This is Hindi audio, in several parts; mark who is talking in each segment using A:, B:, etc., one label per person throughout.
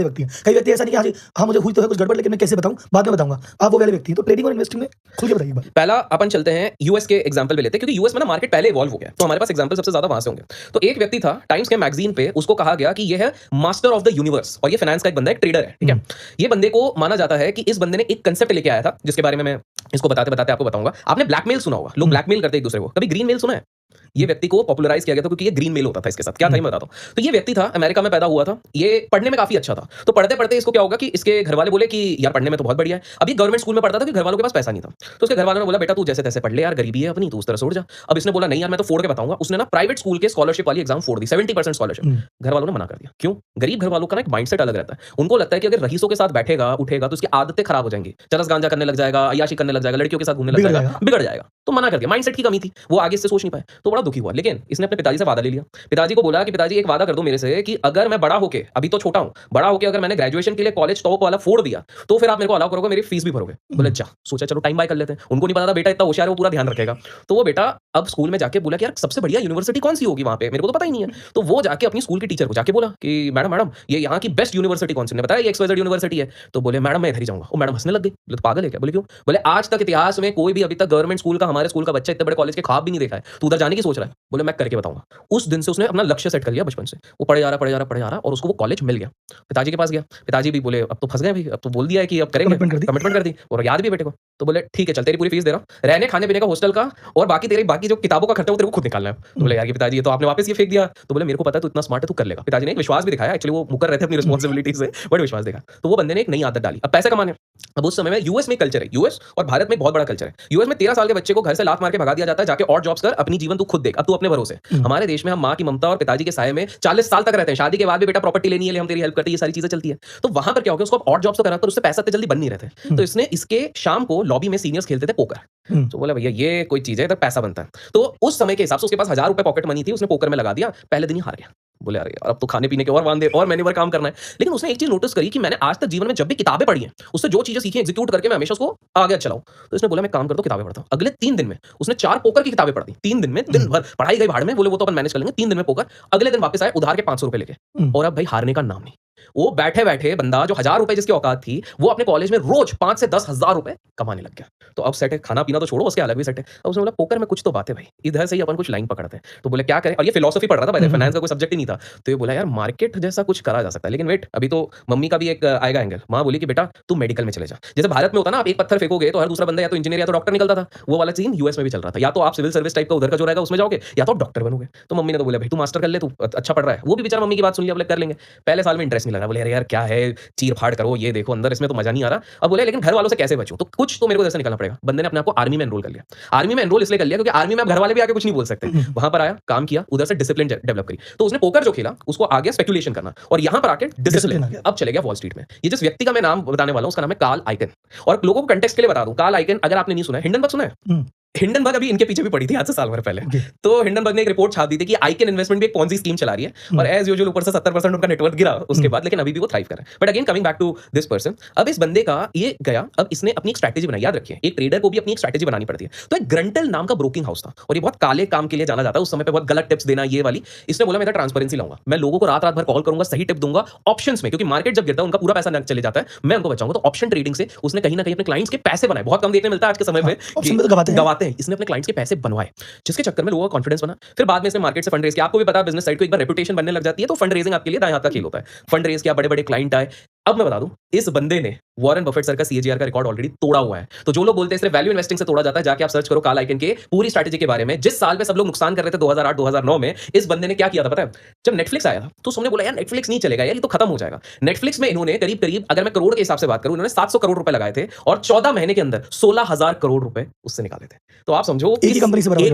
A: व्यक्ति हैं। कई व्यक्ति ऐसा नहीं कि हाँ जी, हाँ मुझे हुई तो है कुछ गड़बड़ लेकिन मैं कैसे बताऊँ, बाद में बताऊँगा। आप वो वाले व्यक्ति हैं, तो ट्रेडिंग और इन्वेस्टिंग में खुल के बताइए एक बार।
B: पहला अपन चलते हैं यूएस के एग्जांपल पे लेते हैं, क्योंकि यूएस में ना मार्केट पहले इवॉल्व हो गया, तो हमारे पास एग्जांपल सबसे ज्यादा वहां से होंगे। तो एक व्यक्ति था, टाइम्स के मैगजीन पे उसको कहा गया कि ये है मास्टर ऑफ द यूनिवर्स, और ये फाइनेंस का एक बंदा, एक ट्रेडर है, ठीक है। ये बंदे को माना जाता है कि इस बंदे ने एक कंसेप्ट लेके आया था, जिसके बारे में मैं इसको बताते बताते आपको बताऊंगा। आपने ब्लैकमेल सुना होगा, लोग ब्लैकमेल करते एक दूसरे को, कभी ग्रीन मेल सुना है? ये व्यक्ति को पॉपुलराइज किया गया था क्योंकि ये ग्रीन मेल होता था इसके साथ। क्या था मैं बताता हूं। तो ये व्यक्ति था, अमेरिका में पैदा हुआ था, ये पढ़ने में काफी अच्छा था। तो पढ़ते पढ़ते इसको क्या होगा कि इसके घर वाले बोले कि यार पढ़ने में तो बहुत बढ़िया है। अभी गवर्नमेंट स्कूल में पढ़ता था कि घर वालों के पास पैसा नहीं था, तो उसके घर वालों ने बोला बेटा तू जैसे तैसे पढ़ ले यार, गरीबी है अपनी, तू उस तरह से उड़ जा। अब इसने बोला नहीं यार मैं तो फोड़ के बताऊंगा। उसने ना प्राइवेट स्कूल के स्कॉलरशिप वाली एग्जाम फोड़ दी, 70% स्कॉलरशिप। घर वालों ने मना कर दिया। क्यों? गरीब घर वालों का ना एक माइंडसेट अलग रहता है। उनको लगता है कि अगर रईसों के साथ बैठेगा उठेगा तो उसकी आदतें खराब हो जाएंगी, चरस गांजा करने लग जाएगा, अय्याशी करने लग जाएगा, लड़कियों के साथ घूमने लग जाएगा, बिगड़ जाएगा। तो मना कर दिया, माइंडसेट की कमी थी, वो आगे से सोच नहीं पाए, तो बड़ा दुखी हुआ। लेकिन इसने अपने पिताजी से वादा ले लिया। पिताजी को बोला कि पिताजी एक वादा कर दो मेरे से कि अगर मैं बड़ा होके, अभी तो छोटा हूं, बड़ा होके अगर मैंने ग्रेजुएशन के लिए कॉलेज टॉप वाला फोड़ दिया तो फिर आप मेरे को अलाउ करोगे, मेरी फीस भी भरोगे। बोले अच्छा। सोचा चलो टाइम बाय कर लेते हैं। उनको नहीं पता था बेटा इतना होशियार है, वो पूरा ध्यान रखेगा। तो वो बेटा अब स्कूल में जाके बोला कि यार सबसे बढ़िया यूनिवर्सिटी कौन सी होगी वहां पे, मेरे को तो पता ही नहीं है। तो वो जाके अपनी स्कूल की टीचर को जाके बोला कि मैडम मैडम ये यहाँ की बेस्ट यूनिवर्सिटी कौन सी, ने बताया ये XYZ यूनिवर्सिटी है। तो बोले मैडम मैं इधर ही जाऊंगा। वो मैडम हंसने लग गई, बोले तो पागल है क्या? बोले क्यों? बोले आज तक इतिहास में कोई भी अभी तक गवर्नमेंट स्कूल का, हमारे स्कूल का बच्चा इतने बड़े कॉलेज के ख्वाब भी नहीं देखा है, तू उधर जाने की सोच रहा है। बोले मैं करके बताऊंगा। उस दिन से उसने अपना लक्ष्य सेट कर लिया बचपन से। वो पढ़े जा रहा और उसको वो कॉलेज मिल गया। पिताजी के पास गया, पिताजी भी बोले अब तो फंस गए भाई, अब तो बोल दिया है कि अब करेंगे, कमिटमेंट कर दी और याद भी बेटे को। तो बोले ठीक है चल तेरी पूरी फीस दे रहा हूं, रहने खाने पीने का हॉस्टल का, और बाकी तेरी बाकी जो किताबों का खर्चा वो तेरे को खुद निकालना है। तो बोले यार ये पिताजी ये तो आपने वापस ये फेंक दिया। तो बोले मेरे को पता है तू इतना स्मार्ट है, तू कर लेगा। पिताजी ने एक विश्वास भी दिखाया, एक्चुअली वो मुकर रहे थे अपनी रिस्पांसिबिलिटी से, बट विश्वास दिखा। तो वो बंदे ने एक नई आदत डाली, अब पैसे कमाने। अब उस समय में यूएस में कल्चर है, यूएस और भारत में बहुत बड़ा कल्चर है। यूएस में 13 साल के बच्चे को घर से लात मार के भगा दिया जाता है, जाके और जॉब्स कर, अपनी जीवन तू खुद देख, अब तू अपने भरोसे। हमारे देश में हम माँ की ममता और पिताजी के साये में 40 साल तक रहते हैं, शादी के बाद भी बेटा प्रॉपर्टी लेनी है, हम तेरी हेल्प करते हैं, ये सारी चीजें चलती है। तो वहां पर क्या हो गया, उसको और जॉब्स तो करा पर उससे पैसा इतने जल्दी बन नहीं रहते। तो इसने इसके शाम को लॉबी में सीनियर्स खेलते थे पोकर। तो बोला भैया ये कोई चीज है, इधर पैसा बनता है। तो उस समय के हिसाब से उसके पास 1000 रुपए पॉकेट मनी थी, उसने पोकर में लगा दिया, पहले दिन ही हार गया। बोले अरे यार अब तो खाने पीने के और वांदे और मैंने काम करना है। लेकिन उसने एक चीज नोटिस करी कि मैंने आज तक जीवन में जब भी किताबें पढ़ी हैं उससे जो चीजें सीखी एग्जीक्यूट करके मैं हमेशा उसको आगे चलाऊं। तो इसने बोला मैं काम करता हूं, किताबें पढ़ता हूं। अगले 3 दिन में उसने 4 पोकर की किताबें पढ़ दी। 3 दिन में, दिन भर पढ़ाई गई भाड़ में, बोले वो तो अपन मैनेज कर लेंगे। 3 दिन में पोकर, अगले दिन वापस आए उधार के 500 रुपए लेके, और अब भाई हारने का नाम नहीं। वो बैठे बैठे बंदा जो 1000 रुपए जिसकी औकात थी, वो अपने कॉलेज में रोज 5 से 10 हजार रुपए कमाने लग गया। तो अब सेट है, खाना पीना तो छोड़ो, उसके अलग भी सेट है। अब उसने बोला पोकर में कुछ तो बात है भाई, इधर से ही अपन कुछ लाइन पकड़ते हैं। तो बोले क्या करें, और ये फिलोसफी पढ़ रहा था भाई, फाइनेंस का कोई सब्जेक्ट ही नहीं था। तो ये बोला यार मार्केट जैसा कुछ करा जा सकता है, लेकिन वेट अभी तो मम्मी का भी एक आएगा एंगल। माँ बोली कि बेटा तू मेडिकल में चले जा। जैसे भारत में होता ना, आप एक पत्थर फेंकोगे तो हर दूसरा बंदा या तो इंजीनियर या तो डॉक्टर निकलता था, वो वाला सीन यूएस में भी चल रहा था। या तो आप सिविल सर्विस टाइप का उधर का जो रहेगा उसमें जाओगे, या तो डॉक्टर बनोगे। तो मम्मी ने तो बोला भाई तू मास्टर कर ले, तू अच्छा पढ़ रहा है। वो भी बेचारा मम्मी की बात सुन लिया, बोले कर लेंगे। पहले साल में इंटरेस्ट नहीं लगा, बोले यार क्या है चीर फाड़ करो, ये देखो अंदर इसमें तो मजा नहीं आ रहा। अब बोले लेकिन घर वालों से कैसे बचूं, तो कुछ तो मेरे को जैसे निकलना पड़ेगा। बंदे ने अपने आप को आर्मी में एनरोल कर लिया। आर्मी में एनरोल इसलिए कर लिया क्योंकि आर्मी में अब घर वाले भी आके कुछ नहीं बोल सकते। वहां पर आया, काम किया, उधर से डिसिप्लिन डेवलप करी। तो उसने पोकर जो खेला उसको आ गया स्पेकुलेशन करना, और यहां पर आके डिसिप्लिन अब चले गया वॉल स्ट्रीट में। ये जिस व्यक्ति का मैं नाम बताने वाला हूं उसका नाम है कार्ल आइकन। और लोगों को कंटेक्स्ट के लिए बता दूं, कार्ल आइकन अगर आपने नहीं सुना है, हिंडनबर्ग सुना है? हिंडनबर्ग अभी इनके पीछे भी पड़ी थी आज से साल भर पहले। तो हिंडनबर्ग ने एक रिपोर्ट छाप दी थी कि आइकन इन्वेस्टमेंट भी एक पॉन्जी स्कीम चला रही है, और एज यूजुअल ऊपर से 70% उनका नेटवर्क गिरा उसके बाद, लेकिन अभी भी वो थ्राइव कर रहा है। But again coming back to this person, अब इस बंदे का ये गया, अब इसने अपनी एक स्ट्रैटेजी बनाई। याद रखिए एक ट्रेडर को भी अपनी एक स्ट्रैटेजी बनानी पड़ती है। तो एक ग्रंटल नाम का ब्रोकिंग हाउस था, और ये बहुत काले काम के लिए जाना जाता है उस समय पे, बहुत गलत टिप्स देना ये वाली। इसने बोला मैं इधर ट्रांसपेरेंसी लाऊंगा, मैं लोगों को रात रात भर कॉल करूंगा, सही टिप दूंगा ऑप्शंस में, क्योंकि मार्केट जब गिरता है उनका पूरा पैसा चले जाता है, मैं उनको बचाऊंगा। तो ऑप्शन ट्रेडिंग से उसने कहीं ना कहीं अपने क्लाइंट्स के पैसे बनाए। बहुत कम देखने मिलता है आज के समय में, गवाते हैं। इसने अपने क्लाइंट्स के पैसे बनवाए, जिसके चक्कर में लोगों का कॉन्फिडेंस बना। फिर बाद में इसने मार्केट से फंड रेज किया। आपको भी पता है बिजनेस साइड को एक बार रेपुटेशन बनने लग जाती है तो फंड रेजिंग आपके लिए दाएं हाथ का खेल होता है। फंड रेज किया, बड़े बड़े क्लाइंट आए। अब मैं बता दूं, इस बंदे ने वॉरेन बफेट सर का सीएजीआर का रिकॉर्ड ऑलरेडी तोड़ा हुआ है। तो जो लोग बोलते हैं सिर्फ वैल्यू इन्वेस्टिंग से तोड़ा जाता है, जाके आप सर्च करो कार्ल आइकन के पूरी स्ट्रैटेजी के बारे में। जिस साल में सब लोग नुकसान कर रहे थे 2008-2009 में, इस बंदे ने क्या किया था पता है? जब नेटफ्लिक्स आया था तो सबने बोला यार नेटफ्लिक्स नहीं चलेगा यार, ये तो खत्म हो जाएगा। नेटफ्लिक्स में इन्होंने करीब करीब, अगर मैं करोड़ के हिसाब से बात करूं, इन्होंने 700 करोड़ रुपए लगाए थे, और 14 महीने के अंदर 16,000 करोड़ रुपए उससे निकाले थे। तो आप समझो एक ही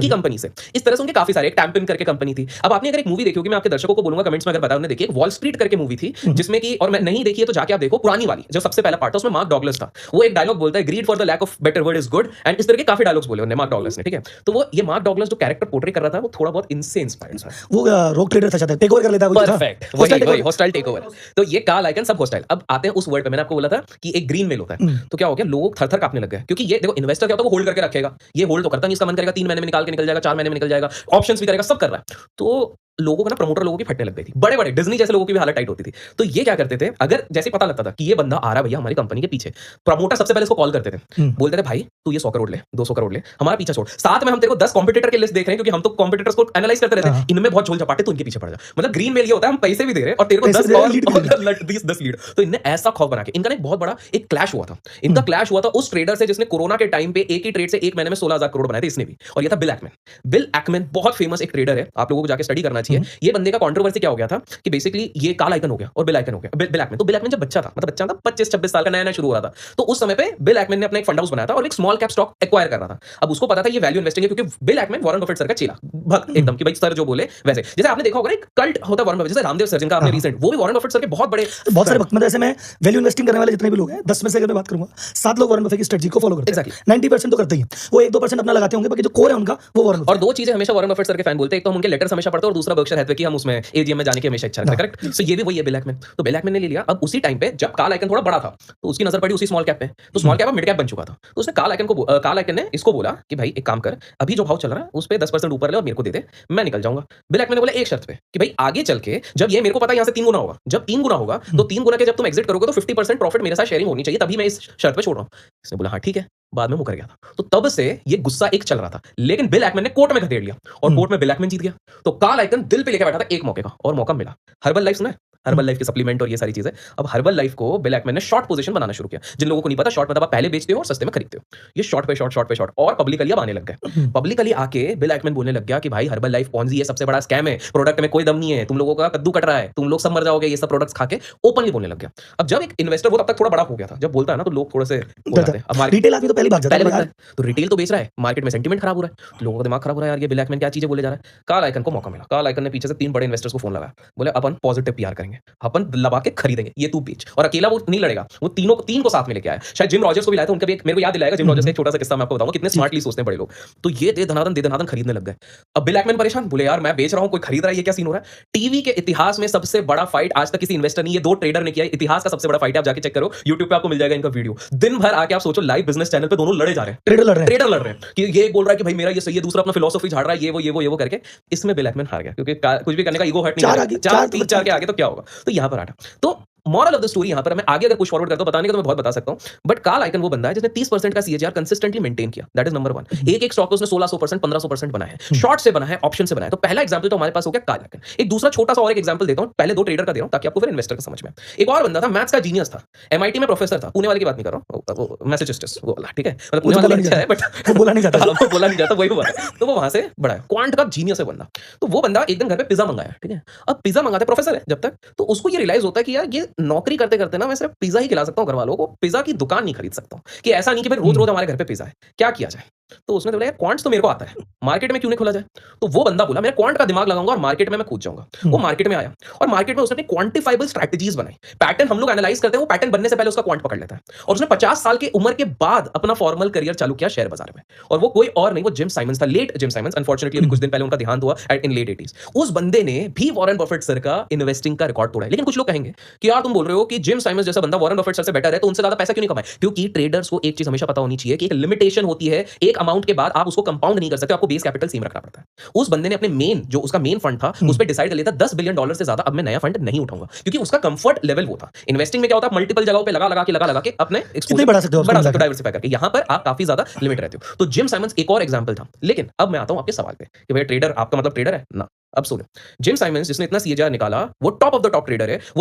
B: कंपनी से इस तरह से उनके काफी सारे, एक टैम्पिन करके कंपनी थी। अब आपने अगर एक मूवी देखी होगी, मैं आपके दर्शकों को बोलूंगा कमेंट्स में अगर बताया उन्होंने देखी, वॉल स्ट्रीट करके मूवी थी, जिसमें कि, और मैं नहीं देखी है तो जाके आप देखो, पुरानी वाली जो सबसे पहला पार्ट था, उसमें मार्क डॉगलस था। वो एक डायलॉग बोलता है, greed for the lack of better word is good, and इस तरह के काफी डायलॉग्स बोले उन्होंने मार्क डॉगलस ने, ठीक है। तो वो ये मार्क डॉगलस जो कैरेक्टर पोर्ट्रे कर रहा था, वो थोड़ा बहुत इनसे इंस्पायर्ड था।
A: वो रोग ट्रेडर था, टेक ओवर कर लेता है,
B: परफेक्ट, वही हॉस्टाइल टेक ओवर। तो ये कार्ल आइकन सब हॉस्टाइल। अब आते हैं उस वर्ड पे, मैंने आपको बोला था कि एक ग्रीन मेल होता है। तो क्या हो गया, लोग थर थर कांपने लग गए, क्योंकि ये देखो इन्वेस्टर क्या होता है, वो होल्ड करके रखेगा। ये होल्ड तो करता नहीं, इसका मन करेगा 3 महीने में निकाल के निकल जाएगा, 4 महीने में निकल जाएगा, ऑप्शंस भी करेगा, सब कर रहा है। तो लोगों को ना प्रमोटर लोगों की फटने लग गई थी, बड़े बड़े डिज्नी जैसे लोगों की भी हालत टाइट होती थी। तो ये क्या करते थे, अगर जैसे पता लगता था कि ये बंदा आ रहा है भैया हमारी कंपनी के पीछे, प्रमोटर सबसे पहले इसको कॉल करते थे, बोलते थे भाई तू ये 100 करोड़ ले, 200 करोड़ ले, हमारा पीछा छोड़, साथ में हम तेरे को 10 कॉम्पिटिटर की लिस्ट देख रहे हैं, क्योंकि हम तो कॉम्पिटिटर्स को एनालाइज करते रहते हैं, इनमें बहुत झोल झपाटे, तो इनके पीछे पड़ जा। मतलब ग्रीन मेल ये होता है हम पैसे भी दे रहे हैं और तेरे को 10 और 10 लीड। तो इनने ऐसा खौफ बना के, इनका एक बहुत बड़ा एक क्लैश हुआ था। इनका क्लैश हुआ था उस ट्रेडर से जिसने कोरोना के टाइम पे एक ही ट्रेड से एक महीने में 16,000 करोड़ बनाए थे, इसने भी, और ये था बिल एक्मैन। बिल एक्मैन बहुत फेमस एक ट्रेडर है, आप लोगों को जाके स्टडी करना चाहिए। ये बंदे का कंट्रोवर्सी क्या हो गया था कि बेसिकली ये काल आइकन हो गया और बिल आइकन हो गया। बिल एक्मैन, तो बिल एक्मैन जब बच्चा था, मतलब बच्चा था 25-26 साल का, नया नया शुरू हो रहा था, तो उस समय पे बिल एक्मैन ने अपना एक फंड हाउस बनाया था और एक स्मॉल कैप स्टॉक एक्वायर कर रहा था। अब उसको पता था ये वैल्यू इन्वेस्टिंग है, क्योंकि bill Ackman Warren Buffett sir का चेला भक्त एकदम, कि भाई सर जो बोले वैसे। जैसे आपने देखा होगा एक कल्ट होता है वॉरेन बफेट, जैसे रामदेव सर जिनका आपने रिसेंट, वो भी वॉरेन बफेट सर के बहुत बड़े
A: बहुत सारे वक्त, मतलब ऐसे मैं वैल्यू इन्वेस्टिंग करने वाले जितने भी लोग हैं 10 में से अगर मैं बात करूंगा 7 लोग वॉरेन बफेट की स्ट्रेटजी को फॉलो करते हैं। 90% तो करते ही हैं, वो 1-2% अपना लगाते होंगे, बाकी जो कोर है उनका वो वॉरेन बफेट।
B: और दो चीजें हमेशा वॉरेन बफेट सर के फैन बोलते हैं, एक तो हम उनके लेटर्स हमेशा पढ़ते हैं और दूसरा बर्कशायर हैथवे की हम उसमें एजीएम में जाने की हमेशा इच्छा रखते हैं, करेक्ट। सो ये भी वही है बिल एक्मैन। तो बिल एक्मैन ने ले लिया। अब उसी टाइम पे जब काल आइकन थोड़ा बड़ा था तो उसकी नजर पड़ी उसी स्मॉल कैप पे, तो स्मॉल कैप मिड कैप बन चुका था। तो उसने काल आइकन ने इसको बोला कि भाई एक काम कर, अभी जो भाव चल रहा है उस पे 10% ऊपर ले और मेरे को दे दे, मैं निकल जाऊंगा। बिल एक्मैन ने बोला एक शर्त पे कि भाई आगे चल के जब ये मेरे को पता है यहाँ से 3 गुना होगा, जब 3 गुना होगा तो 3 गुना के जब तुम एग्जिट करोगे तो 50% प्रॉफिट मेरे साथ शेयरिंग होनी चाहिए, तभी मैं इस शर्त पे छोड़ रहा हूँ। इसने बोला हाँ ठीक है, बाद में मुकर गया था। तो तब से ये गुस्सा एक चल रहा था, लेकिन बिल एक्मैन ने कोर्ट में खदेड़ लिया और कोर्ट में बिल एक्मैन जीत गया। तो काल आइकन दिल पे लेके बैठा था एक मौके का, और मौका मिला। हर्बल लाइफ सुना है, हर्बल लाइफ के सप्लीमेंट और ये सारी चीजें। अब हर्बल लाइफ को बिल एक्मैन ने शॉर्ट पोजीशन बनाना शुरू किया। जिन लोगों को नहीं पता, शॉर्ट मतलब आप पहले बेचते हो और सस्ते में खरीदते हो। ये शॉर्ट पे शॉर्ट, शॉर्ट पे शॉर्ट, और पब्लिकली अब आने लग गए। पब्लिकली आके बिल एक्मैन बोलने लग गया कि भाई हर्बल लाइफ पॉन्जी है, सबसे बड़ा स्कैम है, प्रोडक्ट में कोई दम नहीं है, तुम लोगों का कद्दू कट रहा है, तुम लोग सब मर जाओगे ये सब प्रोडक्ट्स खा के, ओपनली बोलने लग गया। अब जब एक इन्वेस्टर, वो तब तक थोड़ा बड़ा हो गया था, जब बोलता है ना तो लोग थोड़े से हो जाते हैं। अब
A: रिटेल आदमी तो पहले भाग जाता है,
B: तो रिटेल तो बेच रहा है, मार्केट में सेंटीमेंट खराब हो रहा है, तो लोगों का दिमाग खराब हो रहा है, यार ये बिल एक्मैन क्या चीजें बोले जा रहा है। काल आइकन को मौका मिला। काल आइकन ने पीछे से 3 बड़े इन्वेस्टर्स को फोन लगाया, बोले अपन पॉजिटिव पीआर करेंगे, अपन लगा के खरीदेंगे, ये तू बेच। और अकेला वो नहीं लड़ेगा, वो तीन को साथ में लेके आया। शायद जिम रॉजर्स को भी लाया था, उनका भी एक मेरे को याद दिलाएगा जिम रॉजर्स का एक छोटा सा किस्सा मैं आपको बताऊंगा, कितने स्मार्टली सोचते हैं बड़े लोग। तो ये दे धनाधन खरीदने लग गए। अब बिल एक्मैन परेशान, बोले यार मैं बेच रहा हूं, कोई खरीद रहा है, ये क्या सीन हो रहा है। टीवी के इतिहास में सबसे बड़ा फाइट आज तक किसी इन्वेस्टर ने, ये 2 ट्रेडर ने किया, इतिहास का सबसे बड़ा फाइट है। आप जाके चेक करो, यूट्यूब पे आपको मिल जाएगा इनका वीडियो। दिन भर आके आप सोचो लाइव बिजनेस चैनल पे दोनों लड़े जा रहे हैं, ट्रेडर लड़ रहे हैं कि ये बोल रहा है कि भाई मेरा ये सही है, दूसरा अपना फिलॉसफी झाड़ रहा है, ये वो करके। इसमें बिल एक्मैन हार गया, क्योंकि कुछ भी करने का ईगो हर्ट नहीं, 4 के आगे तो क्या होगा। तो यहां पर आटा। तो मॉरल ऑफ द स्टोरी यहां पर मैं आगे अगर पुश फॉरवर्ड करता हूं, बताने का तो मैं बहुत बता सकता हूं, बट काल आइकन वो बंदा है जिसने 30% का सीएजीआर कंसिस्टेंटली मेंटेन किया। That is number 1। एक स्टॉक पे उसने 1600%, 1500% बनाया है, शॉर्ट से बना है, ऑप्शन से बना है। तो पहला एग्जांपल तो हमारे पास हो गया काल आइकन। एक दूसरा छोटा सा और एक एग्जांपल देता हूं, पहले 2 ट्रेडर का दे रहा हूं ताकि आपको फिर इन्वेस्टर का समझ में आए। एक और बंदा था, मैथ्स का जीनियस था, एमआईटी में प्रोफेसर था, पुणे वाले की बात नहीं कर रहा हूं, मैसेचुसेट्स वो वाला, ठीक है, मतलब पुणे वाला अच्छा है बट
A: बोला नहीं जाता,
B: वही हुआ है। तो वो वहां से बड़ा है, क्वांट का जीनियस है बंदा। तो वो बंदा एक दिन घर पे पिज्जा मंगाया, ठीक है। अब पिज्जा मंगाते, प्रोफेसर है जब तक, तो उसको ये रियलाइज होता है कि यार ये नौकरी करते करते ना मैं सिर्फ पिज्जा ही खिला सकता हूं घर वालों को, पिज्जा की दुकान नहीं खरीद सकता हूं, कि ऐसा नहीं कि फिर रोज रोज हमारे घर पे पिज्जा है, क्या किया जाए। तो उसने बोला यार क्वांट्स तो मेरे को आता है, मार्केट में क्यों नहीं खोला जाए। तो वो बंदा बोला मैं क्वांट का दिमाग लगाऊंगा और मार्केट में मैं कूद जाऊंगा। वो मार्केट में आया और मार्केट में उसने अपनी क्वांटिफाइबल स्ट्रैटेजीज बनाई। पैटर्न हम लोग एनालाइज करते हैं, वो पैटर्न बनने से पहले उसका क्वांट पकड़ लेता है। और उसने 50 साल की उम्र के बाद अपना फॉर्मल करियर चालू किया शेयर बाजार में। और वो कोई और नहीं, वो जिम साइमंस था, लेट जिम साइमंस। अनफॉर्चुनेटली अभी कुछ दिन पहले उनका देहांत हुआ इन लेट 80s। उस बंदे ने भी वॉरेन बफेट सर का इन्वेस्टिंग का रिकॉर्ड तोड़ा है। लेकिन कुछ लोग कहेंगे कि यार तुम बोल रहे हो कि जिम साइमंस जैसा बंदा वॉरेन बफेट सर से बेटर है, तो उनसे ज्यादा पैसा क्यों नहीं कमाए। क्योंकि ट्रेडर्स को एक चीज हमेशा पता होनी चाहिए कि एक लिमिटेशन होती है, एक अमाउंट के बाद आप उसको कंपाउंड नहीं कर सकते, आपको बेस कैपिटल सेम रखना पड़ता है। उस बंदे ने अपने मेन जो उसका मेन फंड था उस पर डिसाइड कर लिया था $10 बिलियन से ज्यादा अब मैं नया फंड नहीं उठाऊंगा, क्योंकि उसका कंफर्ट लेवल वो था। इन्वेस्टिंग में क्या होता है, मल्टीपल जगहों पे लगा लगा के अपने एक्सपोजर बढ़ा सकते हो, डाइवर्सिफाई करके। यहां पर आप काफी ज्यादा लिमिट रहते हो। तो जिम साइमंस एक और एग्जांपल था। लेकिन अब मैं आता हूं आपके सवाल पे कि भाई ट्रेडर आपका मतलब ट्रेडर है ना। अब सुनो, जिम साइमंस जिसने इतना सीएजीआर निकाला, वो top of the top trader है। वो